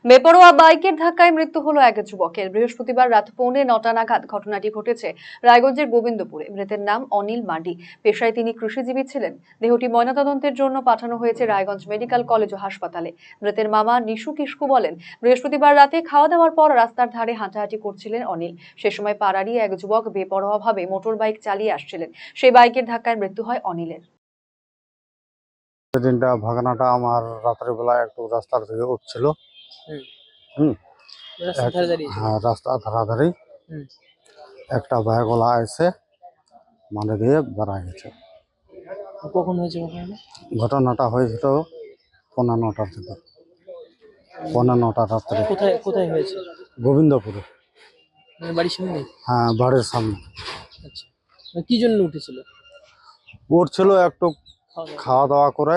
বেপরোয়া বাইকের ধাক্কায় মৃত্যু হলো এক যুবকের। বৃহস্পতিবার রাত 9:45 নাগাদ ঘটনাটি ঘটেছে রায়গঞ্জের গোবিন্দপুরে। মৃতের নাম অনিল মান্ডি। পেশায় তিনি কৃষিজীবী ছিলেন। দেহটি ময়নাতদন্তের জন্য পাঠানো হয়েছে রায়গঞ্জ মেডিকেল কলেজ ও হাসপাতালে। মৃতের মামা নিশু কিস্কু বলেন, বৃহস্পতিবার রাতে খাওয়া দাওয়ার পর রাস্তার ধারে হাঁটাহাঁটি করছিলেন অনিল। সে সময় পাড়ারই এক যুবক বেপরোয়াভাবে মোটর বাইক চালিয়ে আসছিলেন। সেই বাইকের ধাক্কায় মৃত্যু হয় অনিলের। সেদিনটা ভাগনাটা আমার রাতের বেলা একটু রাস্তার থেকে উঠছিল। হ্যাঁ, রাস্তা ধারাধারি একটা বাইকওয়ালা এসে মানে দিয়ে বেড়া গেছে। কখন হয়েছে ঘটনাটা হয়েছিল 9:15 থেকে 9:15 রাত্রে। কোথায় কোথায় হয়েছে? গোবিন্দপুরে। মানে বাড়ির সামনে? হ্যাঁ, বাড়ির সামনে। আচ্ছা, কি জন্য উঠেছিল? উঠছিল একটু খাওয়া দাওয়া করে,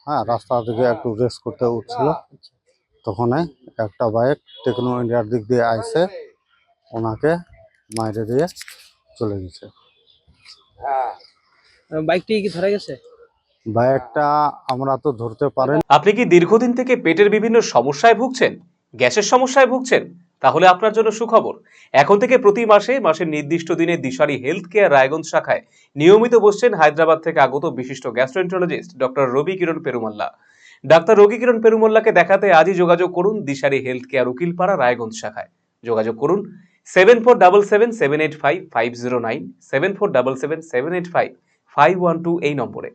হ্যাঁ, রাস্তা থেকে একটু রেস্ট করতে উঠছিল। তখনই একটা বাইক টেকনো ইন্ডিয়ার দিক দিয়ে আইসে ওনাকে মাইরে দিয়ে চলে গেছে। বাইকটি কি ধরা গেছে? বাইকটা আমরা তো ধরতে পারেন। আপনি কি দীর্ঘদিন থেকে পেটের বিভিন্ন সমস্যায় ভুগছেন, গ্যাসের সমস্যায় ভুগছেন? তাহলে আপনার জন্য সুখবর। এখন থেকে প্রতি মাসের নির্দিষ্ট দিনে দিশারি হেলথ কেয়ার রায়গঞ্জ শাখায় নিয়মিত বসছেন হায়দ্রাবাদ থেকে আগত বিশিষ্ট গ্যাস্ট্রোএন্টারোলজিস্ট ডক্টর রবি কিরণ পেরুমাল্লা। ডাক্তার রবি কিরণ পেরুমাল্লাকে দেখাতে আজই যোগাযোগ করুন দিশারি হেলথ কেয়ার উকিলপাড়া রায়গঞ্জ শাখায়। যোগাযোগ করুন 7477785509, 7477785512 এই নম্বরে।